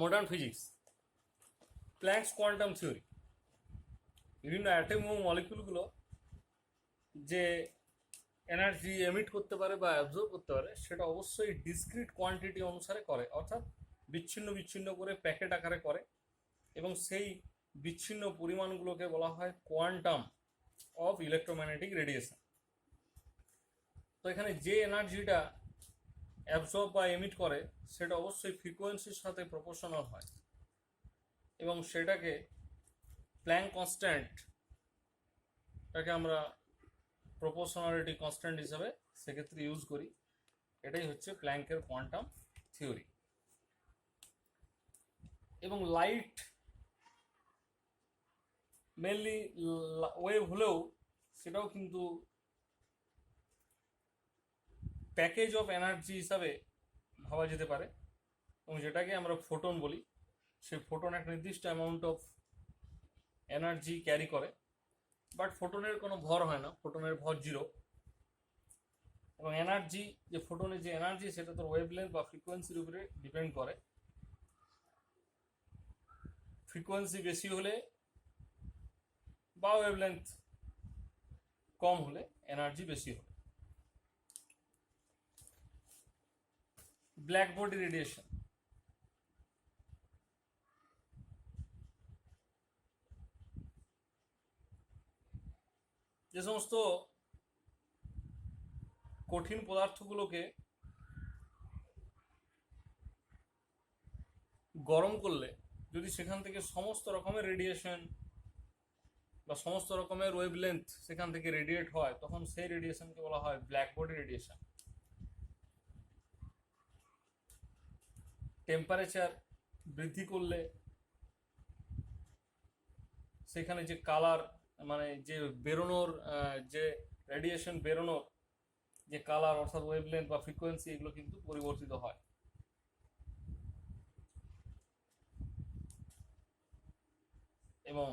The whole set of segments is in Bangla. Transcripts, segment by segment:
Modern physics, planks quantum theory. বিভিন্ন অ্যাটম এবং মলিকুলগুলো যে এনার্জি এমিট করতে পারে বা অ্যাবজর্ব করতে পারে সেটা অবশ্যই ডিসক্রিট কোয়ান্টিটি অনুসারে করে, অর্থাৎ বিচ্ছিন্ন বিচ্ছিন্ন করে প্যাকেট আকারে করে, এবং সেই বিচ্ছিন্ন পরিমাণগুলোকে বলা হয় কোয়ান্টাম অফ ইলেকট্রোম্যাগনেটিক রেডিয়েশন। তো এখানে যে এনার্জিটা অ্যাবজর্ব বা এমিট করে সেটা অবশ্যই ফ্রিকোয়েন্সির সাথে প্রপোর্শনাল হয়, এবং সেটাকে প্ল্যাঙ্ক কনস্ট্যান্টটাকে আমরা প্রপোর্শনালিটি কনস্ট্যান্ট হিসাবে সেক্ষেত্রে ইউজ করি। এটাই হচ্ছে প্ল্যাঙ্কের কোয়ান্টাম থিওরি। এবং লাইট মেনলি ওয়েভ হলেও সেটাও কিন্তু প্যাকেজ অফ এনার্জি হিসাবে ভাবা যেতে পারে, এবং যেটাকে আমরা ফোটন বলি। সেই ফোটন এক নির্দিষ্ট অ্যামাউন্ট অফ এনার্জি ক্যারি করে, বাট ফোটনের কোনো ভর হয় না, ফোটনের ভর জিরো। এবং এনার্জি, যে ফোটনের যে এনার্জি সেটা তোর ওয়েভলেন্থ বা ফ্রিকোয়েন্সির উপরে ডিপেন্ড করে। ফ্রিকোয়েন্সি বেশি হলে বা ওয়েভলেন্থ কম হলে এনার্জি বেশি হবে। ব্ল্যাক বডি রেডিয়েশন, যে সমস্ত কঠিন পদার্থগুলোকে গরম করলে যদি সেখান থেকে সমস্ত রকমের রেডিয়েশন বা সমস্ত রকমের ওয়েভলেন্থ সেখান থেকে রেডিয়েট হয়, তখন সেই রেডিয়েশনকে বলা হয় ব্ল্যাক বডি রেডিয়েশন। টেম্পারেচার বৃদ্ধি করলে সেখানে যে কালার, মানে যে বেরোনোর, যে রেডিয়েশন বেরোনোর যে কালার অর্থাৎ ওয়েভলেন্থ বা ফ্রিকোয়েন্সি, এগুলো কিন্তু পরিবর্তিত হয়। এবং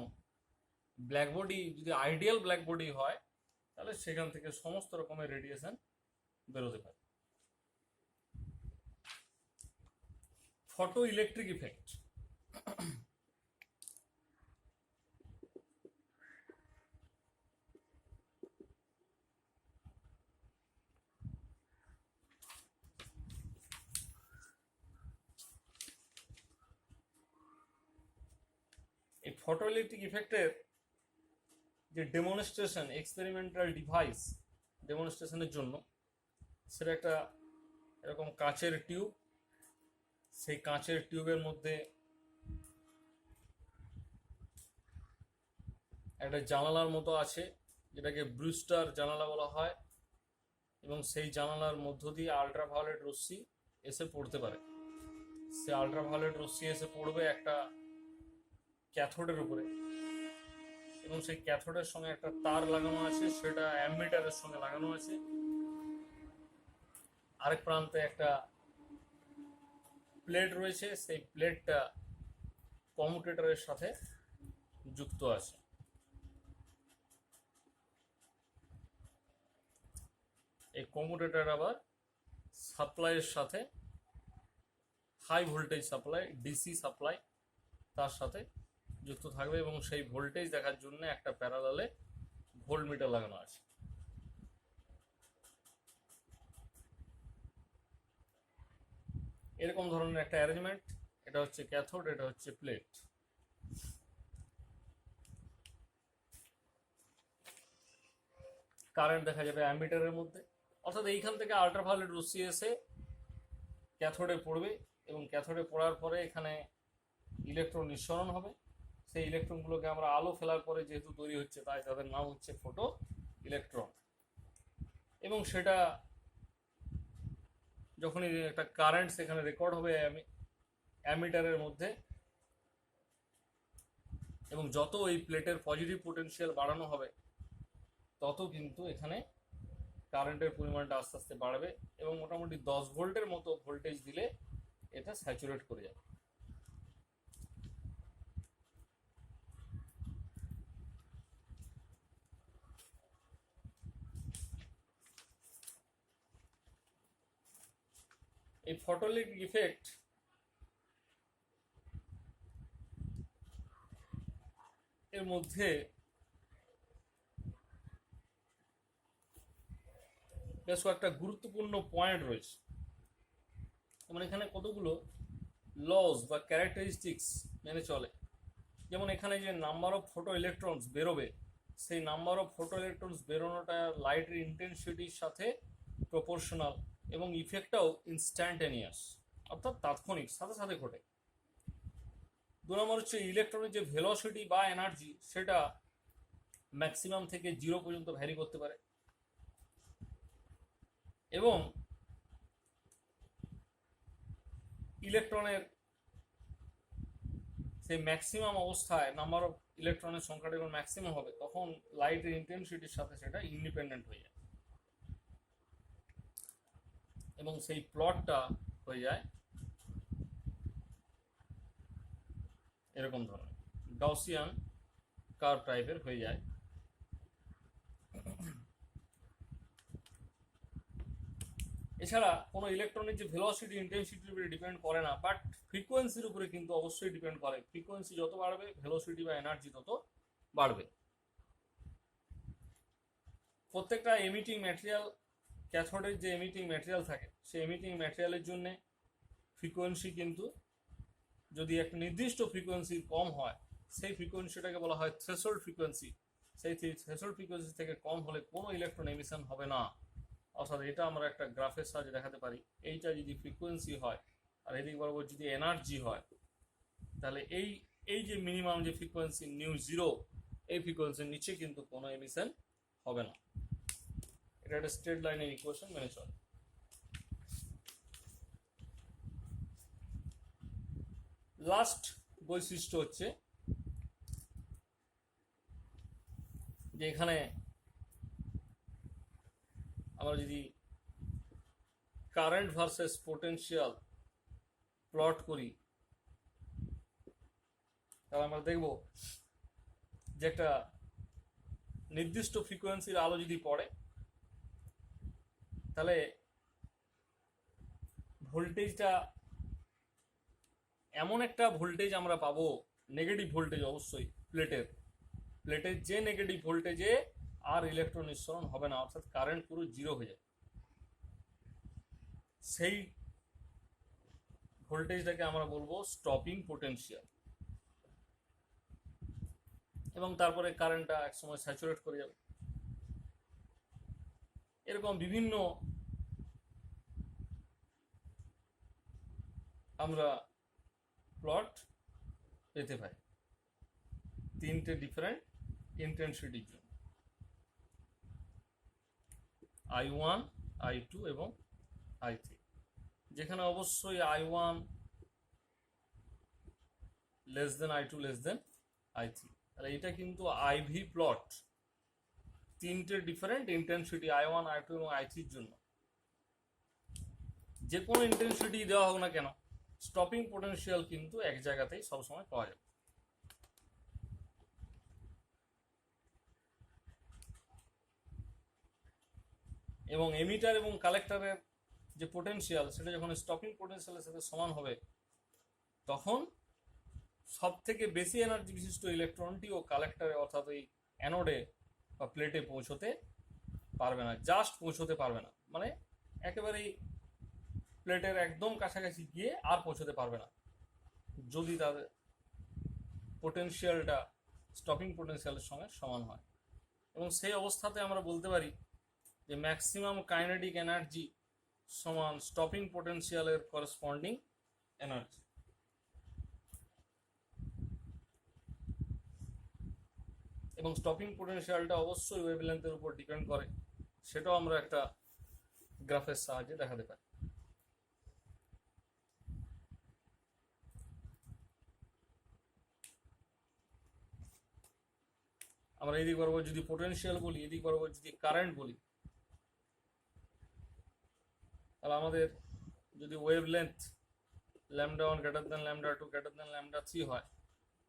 ব্ল্যাক বডি যদি আইডিয়াল ব্ল্যাক বডি হয় তাহলে সেখান থেকে সমস্ত রকমের রেডিয়েশন বেরোতে পারে। ফটো ইলেকট্রিক ইফেক্ট, এই ফটো ইলেকট্রিক ইফেক্টের যে ডেমনস্ট্রেশন, এক্সপেরিমেন্টাল ডিভাইস ডেমনস্ট্রেশনের জন্য, সেটা একটা এরকম কাচের টিউব। সেই কাচের টিউবের মধ্যে একটা জানালার মতো আছে, যেটাকে ব্রুস্টার জানালা বলা হয়, এবং সেই জানালার মধ্য দিয়ে আল্ট্রাভায়োলেট রশ্মি এসে পড়তে পারে। সে আল্ট্রাভায়োলেট রশ্মি এসে পড়বে একটা ক্যাথোডের উপরে, এবং সেই ক্যাথোডের সঙ্গে একটা তার লাগানো আছে, সেটা অ্যামিটারের সঙ্গে লাগানো আছে। আরেক প্রান্তে একটা প্লেট রয়েছে, সেই প্লেটটা কমিউটেটরের সাথে যুক্ত আছে। এই কমিউটেটর আবার সাপ্লাইয়ের সাথে, high voltage supply, DC supply, তার সাথে যুক্ত থাকবে, এবং সেই ভোল্টেজ দেখার জন্য একটা প্যারালালে ভোল্ট মিটার লাগানো আছে। এরকম ধরনের একটা অ্যারেঞ্জমেন্ট। এটা হচ্ছে ক্যাথোড, এটা হচ্ছে প্লেট। কারেন্ট দেখা যাবে অ্যামিটারের মধ্যে, অর্থাৎ এইখান থেকে আল্ট্রাভায়োলেট রশ্মি এসে ক্যাথোডে পড়বে, এবং ক্যাথোডে পড়ার পরে এখানে ইলেকট্রন নিঃসরণ হবে। সেই ইলেকট্রনগুলোকে আমরা আলো ফেলার পরে যেহেতু তৈরি হচ্ছে, তাই তাদের নাম হচ্ছে ফটো ইলেকট্রন। এবং সেটা যখনই একটা কারেন্ট সেখানে রেকর্ড হবে অ্যামিটারের মধ্যে, এবং যত এই প্লেটের পজিটিভ পোটেনশিয়াল বাড়ানো হবে তত কিন্তু এখানে কারেন্টের পরিমাণটা আস্তে আস্তে বাড়বে, এবং মোটামুটি 10 ভোল্টের মতো ভোল্টেজ দিলে এটা স্যাচুরেট করে যাবে। এই ফটোইলেকট্রিক ইফেক্ট এর মধ্যে বেশ কয়েকটা গুরুত্বপূর্ণ পয়েন্ট রয়েছে। যেমন এখানে কতগুলো লস বা ক্যারেক্টারিস্টিক্স মেনে চলে। যেমন এখানে যে নাম্বার অফ ফটো ইলেকট্রনস বেরোবে, সেই নাম্বার অফ ফটো ইলেকট্রনস বেরোনোটা লাইটের ইন্টেন্সিটির সাথে প্রপোর্শনাল, এবং ইফেক্টটাও ইনস্ট্যান্টেনিয়াস, অর্থাৎ তাৎক্ষণিক, সাথে সাথে ঘটে। 2 নম্বর হচ্ছে ইলেকট্রনের যে ভেলোসিটি বা এনার্জি, সেটা ম্যাক্সিমাম থেকে 0 পর্যন্ত ভ্যারি করতে পারে, এবং ইলেকট্রনের সেই ম্যাক্সিমাম অবস্থায় নাম্বার অফ ইলেকট্রনের সংখ্যাটা যখন ম্যাক্সিমাম হবে, তখন লাইটের ইন্টেন্সিটির সাথে সেটা ইন্ডিপেন্ডেন্ট হয়ে যায়, এবং সেই প্লটটা হয়ে যায় এরকম ধরনের গাউসিয়ান কার্ভ টাইপের হয়ে যায়। এছাড়া কোনো ইলেকট্রনের যে ভেলোসিটি ইন্টেন্সিটির উপরে ডিপেন্ড করে না, বাট ফ্রিকোয়েন্সির উপরে কিন্তু অবশ্যই ডিপেন্ড করে। ফ্রিকোয়েন্সি যত বাড়বে, ভেলোসিটি বা এনার্জি তত বাড়বে। প্রত্যেকটা এমিটিং ম্যাটেরিয়াল, ক্যাথোডের যে এমিটিং ম্যাটেরিয়াল থাকে, সেই এমিটিং ম্যাটেরিয়ালের জন্য ফ্রিকোয়েন্সি কিন্তু যদি একটা নির্দিষ্ট ফ্রিকোয়েন্সি কম হয়, সেই ফ্রিকোয়েন্সিটাকে বলা হয় থ্রেশহোল্ড ফ্রিকোয়েন্সি। সেই থ্রেশহোল্ড ফ্রিকোয়েন্সি থেকে কম হলে কোনো ইলেকট্রন এমিশন হবে না। অর্থাৎ এটা আমরা একটা গ্রাফের সাহায্যে দেখাতে পারি। এইটা যদি ফ্রিকোয়েন্সি হয় আর এদিক বরাবর যদি এনার্জি হয়, তাহলে এই যে মিনিমাম যে ফ্রিকোয়েন্সি নিউ 0, এই ফ্রিকোয়েন্সির নিচে কিন্তু কোনো এমিশন হবে না। এটা একটা স্ট্রেট লাইনের ইকুয়েশন মেনে চলে। লাস্ট বৈশিষ্ট্য হচ্ছে যে এখানে আমরা যদি কারেন্ট ভার্সেস পোটেনশিয়াল প্লট করি, তাহলে আমরা দেখব যে একটা নির্দিষ্ট ফ্রিকোয়েন্সির আলো যদি পড়ে, তাহলে ভোল্টেজটা এমন একটা ভোল্টেজ আমরা পাবো, নেগেটিভ ভোল্টেজ অবশ্যই, প্লেটের যে নেগেটিভ ভোল্টেজে আর ইলেকট্রন নিঃসরণ হবে না, অর্থাৎ কারেন্ট পুরো 0 হয়ে যায়। সেই ভোল্টেজটাকে আমরা বলবো স্টপিং পোটেনশিয়াল, এবং তারপরে কারেন্টটা একসময় স্যাচুরেট করে যাবে। এরকম বিভিন্ন আমরা প্লট পেতে পারি 3টে ডিফারেন্ট ইন্টেন্সিটির জন্য, I1, I2 এবং I3, যেখানে অবশ্যই I1 less than I2 less than I3। তাহলে এটা কিন্তু IV প্লট 3টে ডিফারেন্ট ইন্টেন্সিটি I1, I2 এবং I3 জন্য। যে কোনো ইন্টেন্সিটি দেওয়া হোক না কেন, স্টপিং পোটেনশিয়াল কিন্তু এক জায়গাতেই সবসময় পাওয়া যাবে। এবং এমিটার এবং কালেক্টরের যে পোটেনশিয়াল, সেটা যখন স্টপিং পোটেনশিয়ালের সাথে সমান হবে, তখন সব থেকে বেশি এনার্জি বিশিষ্ট ইলেকট্রনটিও কালেক্টরে, অর্থাৎ ওই অ্যানোডে বা প্লেটে পৌঁছতে পারবে না, জাস্ট পৌঁছতে পারবে না, মানে একেবারেই প্লেটের একদম কাছাকাছি গিয়ে আর পৌঁছতে পারবে না, যদি তাদের পোটেনশিয়ালটা স্টপিং পোটেনশিয়ালের সঙ্গে সমান হয়। এবং সেই অবস্থাতে আমরা বলতে পারি যে ম্যাক্সিমাম কাইনেটিক এনার্জি সমান স্টপিং পোটেনশিয়ালের করেসপন্ডিং এনার্জি। এবং স্টপিং পোটেনশিয়ালটা অবশ্যই ওয়েভলেন্থের উপর ডিপেন্ড করে, সেটাও আমরা একটা গ্রাফের সাহায্যে দেখাতে পারি। আমরা এদিক বরাবর যদি পোটেনশিয়াল বলি, এদিক বরাবর যদি কারেন্ট বলি, তাহলে আমাদের যদি wavelength λ1 greater than λ2 greater than λ3 হয়,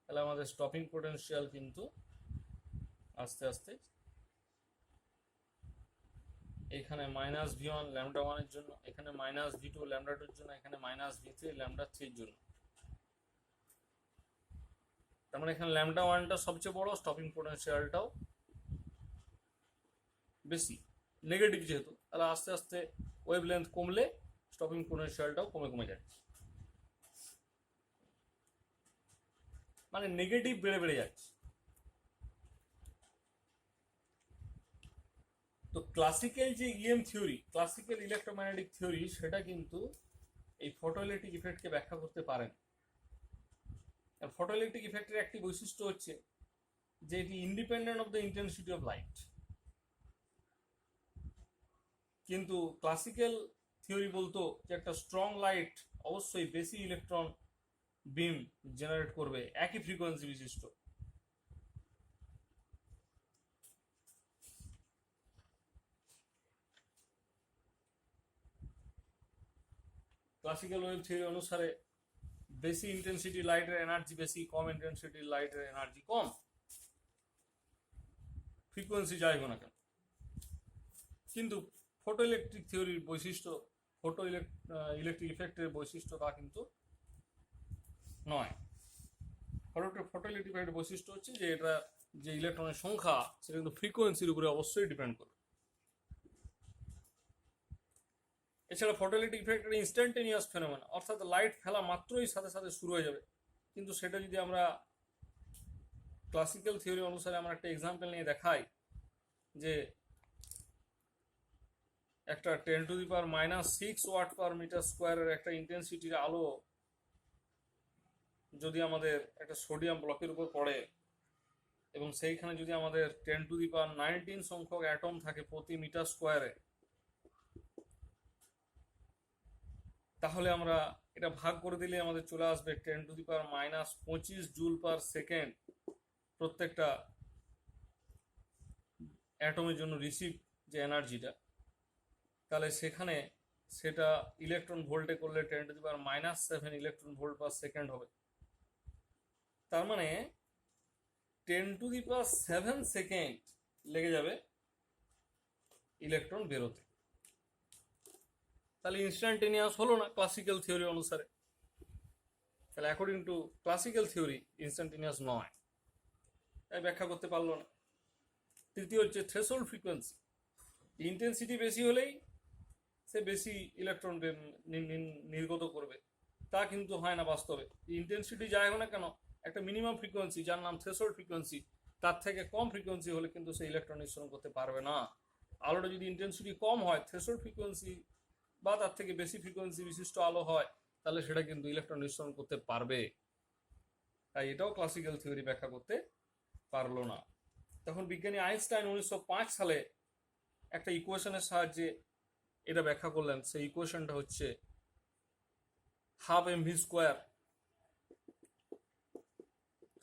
তাহলে আমাদের স্টপিং পোটেনশিয়াল কিন্তু আস্তে আস্তে এখানে -v1 λ1 এর জন্য, এখানে -v2 λ2 এর জন্য, এখানে -v3 λ3 এর জন্য তার মানে এখানে ল্যামডা ওয়ানটা সবচেয়ে বড়, স্টপিং পোটেনশিয়ালটাও বেশি, নেগেটিভ যেহেতু, তাহলে আস্তে আস্তে ওয়েভ লেন্থ কমলে স্টপিং পোটেনশিয়ালটাও কমে কমে যাচ্ছে, মানে নেগেটিভ বেড়ে বেড়ে যাচ্ছে। তো ক্লাসিক্যাল যে EM theory, classical electromagnetic theory, সেটা কিন্তু এই ফটোইলেকট্রিক ইফেক্টকে ব্যাখ্যা করতে পারেন। ফটোইলেকট্রিক ইফেক্টের একটি বৈশিষ্ট্য হচ্ছে যে এটি independent of the intensity of light. কিন্তু ক্লাসিক্যাল থিওরি বলতো যে একটা স্ট্রং লাইট অবশ্যই বেশি ইলেকট্রন বিম জেনারেট করবে একই ফ্রিকোয়েন্সি বিশিষ্ট। ক্লাসিক্যাল ওয়েভ থিওরি অনুসারে বেশি ইন্টেন্সিটি লাইটের এনার্জি বেশি, কম ইন্টেন্সিটি লাইটের এনার্জি কম, ফ্রিকোয়েন্সি যাই হোক না কেন। কিন্তু ফটো ইলেকট্রিক থিওরির বৈশিষ্ট্য, ইলেকট্রিক ইফেক্টের বৈশিষ্ট্য তা কিন্তু নয়। ফটো ইলেকট্রিক ইফেক্টের বৈশিষ্ট্য হচ্ছে যে এটা যে ইলেকট্রনের সংখ্যা সেটা কিন্তু ফ্রিকোয়েন্সির উপরে অবশ্যই ডিপেন্ড করবে। এছাড়া ফটো ইলেকট্রিক ইফেক্ট একটা ইনস্ট্যান্টেনিয়াস ফেনোমেনা, অর্থাৎ লাইট ফেলা মাত্রই সাথে সাথে শুরু হয়ে যাবে। কিন্তু সেটা যদি আমরা ক্লাসিক্যাল থিওরি অনুসারে আমরা একটা এক্সাম্পল নিয়ে দেখাই, যে একটা 10⁻⁻⁶ ওয়াট পার মিটার স্কোয়ারের একটা ইন্টেন্সিটির আলো যদি আমাদের একটা সোডিয়াম ব্লকের উপর পড়ে এবং সেইখানে যদি আমাদের 10⁻⁹ সংখ্যক অ্যাটম থাকে প্রতি মিটার স্কোয়ারে, তাহলে আমরা এটা ভাগ করে দিলে আমাদের চলে আসবে 10⁻⁻25 জুল পার সেকেন্ড প্রত্যেকটা অ্যাটমের জন্য রিসিভ যে এনার্জিটা। তাহলে সেখানে সেটা ইলেকট্রন ভোল্টে করলে 10⁻⁷ ইলেকট্রন ভোল্ট পার সেকেন্ড হবে। তার মানে 10⁷ সেকেন্ড লেগে যাবে ইলেকট্রন বেরোতে। তাহলে ইনস্ট্যান্টেনিয়াস হলো না ক্লাসিক্যাল থিওরি অনুসারে। তাহলে according to classical theory instantaneous নয়, তাই ব্যাখ্যা করতে পারলো না। তৃতীয় হচ্ছে থ্রেশহোল্ড ফ্রিকোয়েন্সি। ইন্টেন্সিটি বেশি হলেই সে বেশি ইলেকট্রন নির্গত করবে, তা কিন্তু হয় না বাস্তবে। ইন্টেন্সিটি যাই হোক না কেন, একটা মিনিমাম ফ্রিকোয়েন্সি যার নাম থ্রেশহোল্ড ফ্রিকোয়েন্সি, তার থেকে কম ফ্রিকোয়েন্সি হলে কিন্তু সে ইলেকট্রন নিঃসরণ করতে পারবে না। আলোটা যদি ইন্টেন্সিটি কম হয়, থ্রেশহোল্ড ফ্রিকোয়েন্সি বা তার থেকে বেশি ফ্রিকোয়েন্সি বিশিষ্ট আলো হয়, তাহলে সেটা কিন্তু ইলেকট্রন নিঃসরণ করতে পারবে। তাই এটাও ক্লাসিক্যাল থিওরি ব্যাখ্যা করতে পারলো না। তখন বিজ্ঞানী আইনস্টাইন 1905 সালে একটা ইকুয়েশনের সাহায্যে এটা ব্যাখ্যা করলেন। সেই ইকুয়েশনটা হচ্ছে ½ mv²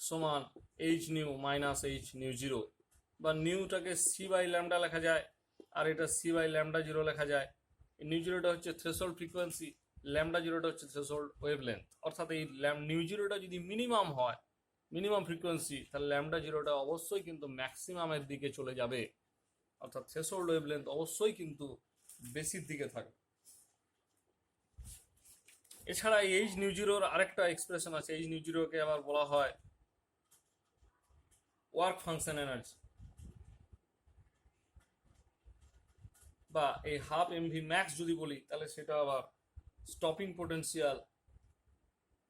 সমান h⁻ - h⁻0, বা নিউটাকে c/λ লেখা যায় আর এটা c/λ0 লেখা যায়। নিউ0টা হচ্ছে থ্রেশহোল্ড ফ্রিকোয়েন্সি, λ0টা হচ্ছে থ্রেশহোল্ড ওয়েভলেন্থ। অর্থাৎ এই নিউ0টা যদি মিনিমাম হয়, মিনিমাম ফ্রিকোয়েন্সি, তাহলে λ0টা অবশ্যই কিন্তু ম্যাক্সিমামের দিকে চলে যাবে, অর্থাৎ থ্রেশহোল্ড ওয়েভলেন্থ অবশ্যই কিন্তু বেশির দিকে থাকবে। এছাড়া এই h⁻0-র আরেকটা এক্সপ্রেশন আছে। h⁻0কে আবার বলা হয় ওয়ার্ক ফাংশন এনার্জি, বা এই ½ mv max যদি বলি, তাহলে সেটা আবার স্টপিং পোটেনশিয়াল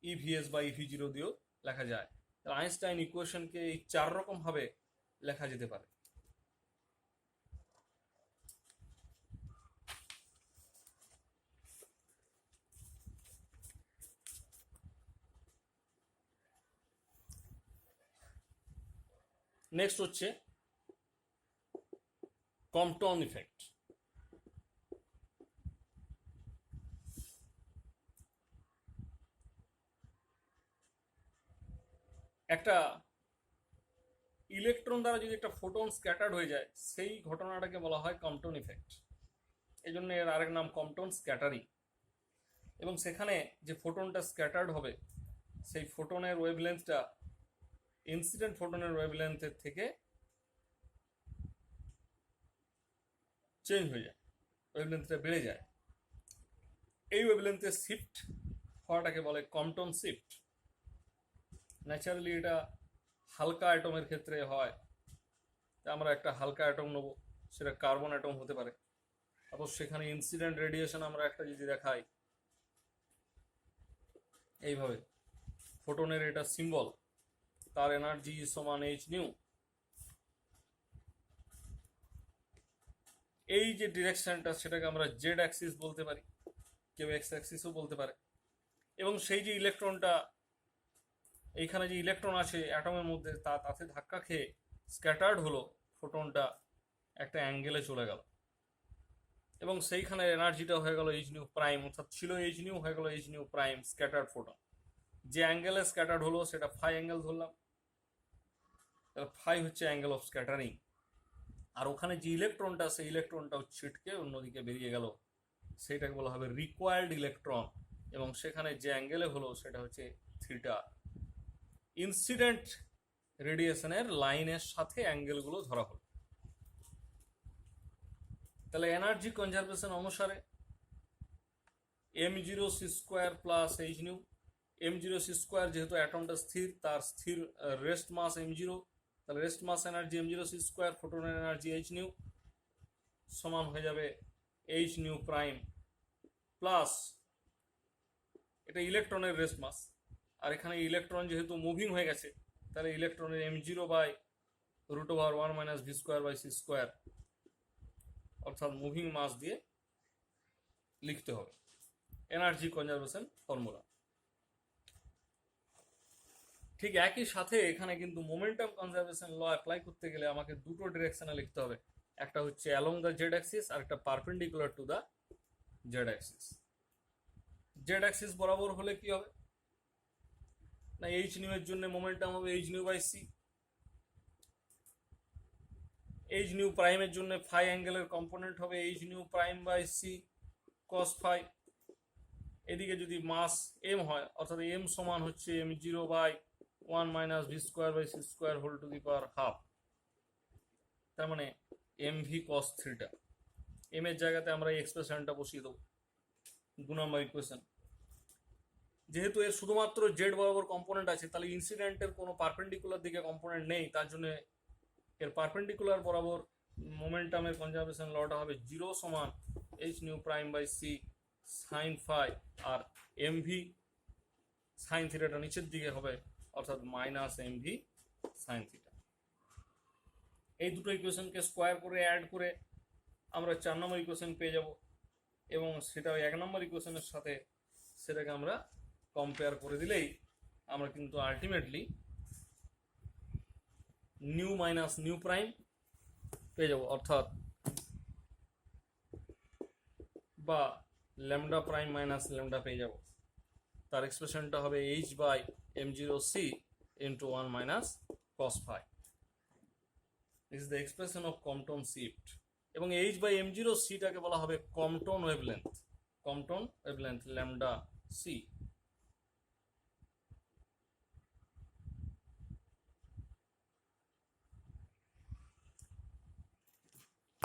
EVS/EV0 দিয়েও লেখা যায়। তাহলে আইনস্টাইন ইকুয়েশনকে এই 4 রকম ভাবে লেখা যেতে পারে। নেক্সট হচ্ছে কম্পটন ইফেক্ট। একটা ইলেকট্রন দ্বারা যদি একটা ফোটন স্ক্যাটার্ড হয়ে যায়, সেই ঘটনাটাকে বলা হয় কম্পটন ইফেক্ট। এই জন্য এর আরেক নাম কম্পটন স্ক্যাটারিং। এবং সেখানে যে ফোটনটা স্ক্যাটার্ড হবে, সেই ফোটনের ওয়েভলেন্থটা ইনসিডেন্ট ফোটনের ওয়েভলেন্থের থেকে চেঞ্জ হয়ে যায়, ওয়েভলেন্থটা বেড়ে যায়। এই ওয়েভলেন্থের শিফট হওয়াটাকে বলে কম্পটন শিফট। ন্যাচারালি এটা হালকা অ্যাটমের ক্ষেত্রে হয়, আমরা একটা হালকা অ্যাটম নেব, সেটা কার্বন অ্যাটম হতে পারে। তারপর সেখানে ইনসিডেন্ট রেডিয়েশন আমরা একটা যদি দেখাই এইভাবে, ফোটনের এটা সিম্বল, তার এনার্জি সমান এইচ নিউ। এই যে ডিরেকশনটা সেটাকে আমরা জেড অ্যাক্সিস বলতে পারি, কেউ এক্স অ্যাক্সিসও বলতে পারে। এবং সেই যে ইলেকট্রনটা, এইখানে যে ইলেকট্রন আছে অ্যাটমের মধ্যে, তাতে ধাক্কা খেয়ে স্ক্যাটার্ড হলো, ফোটনটা একটা অ্যাঙ্গেলে চলে গেল, এবং সেইখানে এনার্জিটা হয়ে গেল এইচ নিউ প্রাইম, অর্থাৎ ছিল এইচ নিউ, হয়ে গেল H nu prime scattered photon. যে অ্যাঙ্গেলে স্ক্যাটার্ড হলো সেটা ফাই অ্যাঙ্গেল ধরলাম, তাহলে ফাই হচ্ছে অ্যাঙ্গেল অফ স্ক্যাটারিং। আর ওখানে যে ইলেকট্রনটা, সেই ইলেকট্রনটাও ছিটকে অন্যদিকে বেরিয়ে গেল, সেইটাকে বলা হবে রিকোয়ার্ড ইলেকট্রন, এবং সেখানে যে অ্যাঙ্গেলে হলো সেটা হচ্ছে থিটা। ইনসিডেন্ট রেডিয়েশনের লাইনের সাথে অ্যাঙ্গেলগুলো ধরা হলো। তাহলে এনার্জি কনজারভেশন অনুসারে m0c² plus H new, m0c², যেহেতু অ্যাটমটা স্থির, তার স্থির রেস্ট মাস m0, তাহলে রেস্ট মাস এনার্জি m0c², ফোটনের এনার্জি এইচ নিউ সমান হয়ে যাবে এইচ নিউ প্রাইম প্লাস, এটা ইলেকট্রনের রেস্ট মাস, আর এখানে ইলেকট্রন যেহেতু মুভিং হয়ে গেছে, তাহলে ইলেকট্রনের m0/√1 - v²/c², অর্থাৎ মুভিং মাস দিয়ে লিখতে হবে এনার্জি কনজারভেশন ফর্মুলা। ঠিক একই সাথে এখানে কিন্তু মোমেন্টাম কনজারভেশন ল অ্যাপ্লাই করতে গেলে আমাকে দুটো ডিরেকশনে লিখতে হবে, একটা হচ্ছে অ্যালং দ্য জেড অ্যাক্সিস, আর একটা perpendicular to the Z Axis. Z Axis বরাবর হলে কি হবে না, এইচ নিউ এর জন্য মোমেন্টাম হবে h nu by c, h nu প্রাইমের জন্য ফাই অ্যাঙ্গেলের কম্পোনেন্ট হবে h nu prime by c cos phi. এদিকে যদি মাস এম হয়, অর্থাৎ এম সমান হচ্ছে m0/1 - v²/c² whole to the power half, তার মানে mv cos থিটা। এম এর জায়গাতে আমরা এই এক্সপ্রেশনটা বসিয়ে দেবো 2 নম্বর ইকুয়েশন। যেহেতু এর শুধুমাত্র জেড বরাবর কম্পোনেন্ট আছে, তাহলে ইনসিডেন্টের কোনো পারপেন্ডিকুলার দিকে কম্পোনেন্ট নেই, তার জন্য এর পারপেন্ডিকুলার বরাবর মোমেন্টামের কনজারভেশন লটা হবে 0 সমান H nu prime by c sine phi, আর এমভি সাইন থিটাটা নিচের দিকে হবে, অর্থাৎ মাইনাস এমভি সাইন থিটা। এই দুটো ইকুয়েশনকে স্কোয়ার করে অ্যাড করে আমরা 4 নম্বর ইকুয়েশন পেয়ে যাব, এবং সেটা ওই 1 নম্বর ইকুয়েশনের সাথে সেটাকে আমরা কম্পেয়ার করে দিলেই আমরা কিন্তু ultimately new minus new prime পেয়ে যাব, অর্থাৎ বা ল্যামডা প্রাইম মাইনাস ল্যামডা পেয়ে যাব। তার এক্সপ্রেশনটা হবে h/m0c into 1 - cos phi. This is the expression of Compton shift, এবং h/m0c টাকে বলা হবে Compton wavelength, Compton wavelength lambda C.